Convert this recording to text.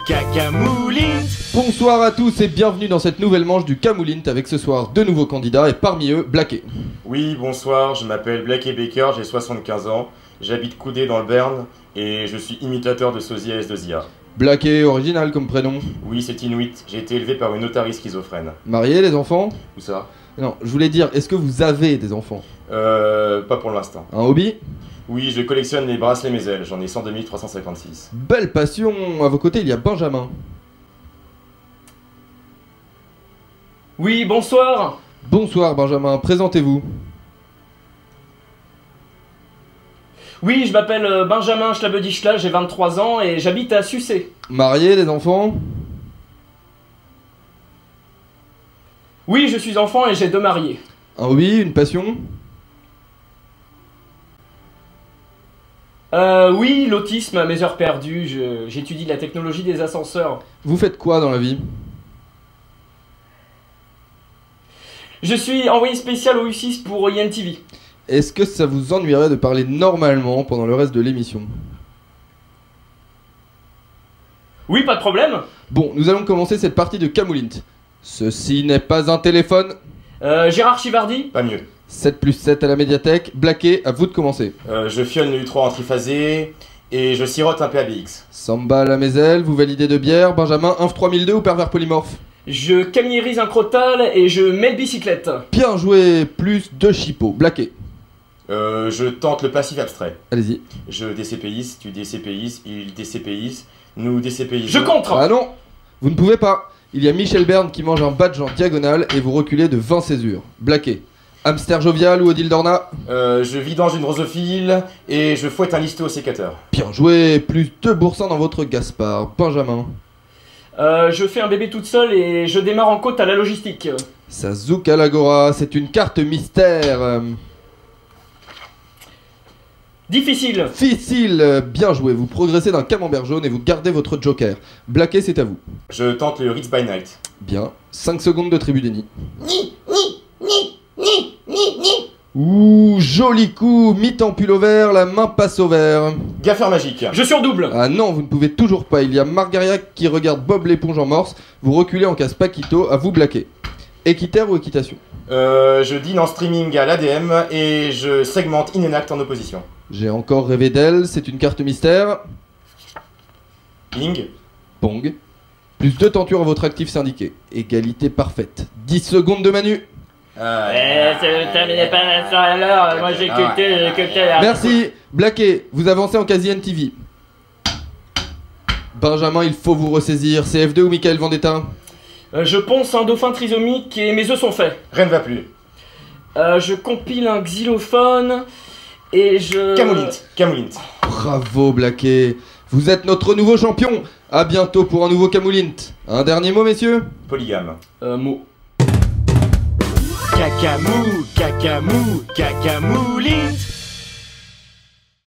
Cacamoulint. Bonsoir à tous et bienvenue dans cette nouvelle manche du Camoulint avec ce soir deux nouveaux candidats et parmi eux Blaquet. Oui, bonsoir, je m'appelle Blaquet Baker, j'ai 75 ans, j'habite Coudé dans le Béarn et je suis imitateur de sosie à S2IA. Blaquet, original comme prénom. Oui, c'est Inuit, j'ai été élevé par une otarie schizophrène. Marié, les enfants? Où ça? Non, je voulais dire, est-ce que vous avez des enfants? Pas pour l'instant. Un hobby? Oui, je collectionne les bracelets Mézel, j'en ai 102 356. Belle passion. À vos côtés, il y a Benjamin. Oui, bonsoir. Bonsoir Benjamin, présentez-vous. Oui, je m'appelle Benjamin Schlabedichla, j'ai 23 ans et j'habite à Sucé. Marié, les enfants? Oui, je suis enfant et j'ai 2 mariés. Un hobby, une passion? Oui, l'autisme à mes heures perdues, j'étudie la technologie des ascenseurs. Vous faites quoi dans la vie? Je suis envoyé spécial au U6 pour INTV. Est-ce que ça vous ennuierait de parler normalement pendant le reste de l'émission? Oui, pas de problème. Bon, nous allons commencer cette partie de Camoulint. Ceci n'est pas un téléphone. Gérard Chivardi. Pas mieux. 7 plus 7 à la médiathèque. Blaquet, à vous de commencer. Je fionne le U3 en triphasé et je sirote un PABX. Samba à la Mézelle, vous validez de bière. Benjamin, Inf 3002 ou pervers polymorphe? Je camierise un crotal et je mets le bicyclette. Bien joué, plus 2 chipots. Blaquet, Je tente le passif abstrait. allez-y. Je DCPIS, tu DCPIS, il DCPIS, nous DCPIS. Je contre. Ah non, vous ne pouvez pas. Il y a Michel Berne qui mange un badge en diagonale et vous reculez de 20 césures. Blaquet, hamster jovial ou Odile Dorna? Je vidange une drosophile et je fouette un listo au sécateur. Bien joué, plus 2% dans votre Gaspard. Benjamin, Je fais un bébé toute seule et je démarre en côte à la logistique. ça zouk à l'agora, c'est une carte mystère. Difficile. Difficile, bien joué, vous progressez d'un camembert jaune et vous gardez votre joker. Blaquet, c'est à vous. Je tente le Ritz by Night. Bien, 5 secondes de tribu déni. Ouh, joli coup, mythe en pull au vert, la main passe au vert. Gaffeur magique. Je surdouble. Ah non, vous ne pouvez toujours pas, il y a Margariac qui regarde Bob l'éponge en morse, vous reculez en casse Paquito, à vous Blaquet. Équiterre ou équitation? Je dîne en streaming à l'ADM et je segmente Inenact en opposition. J'ai encore rêvé d'elle, c'est une carte mystère. Ing. Pong. Plus 2 tentures à votre actif syndiqué. Égalité parfaite. 10 secondes de Manu. Terminé pas à l'heure, moi j'ai culté. Merci. Blaquet, vous avancez en quasi NTV. Benjamin, il faut vous ressaisir. CF2 ou Michael Vendetta? Je ponce un dauphin trisomique et mes œufs sont faits. Rien ne va plus. Je compile un xylophone et je... Camoulint. Bravo Blaquet. Vous êtes notre nouveau champion. À bientôt pour un nouveau Camoulint. Un dernier mot, messieurs? Polygame. Mot. Cacamoulint.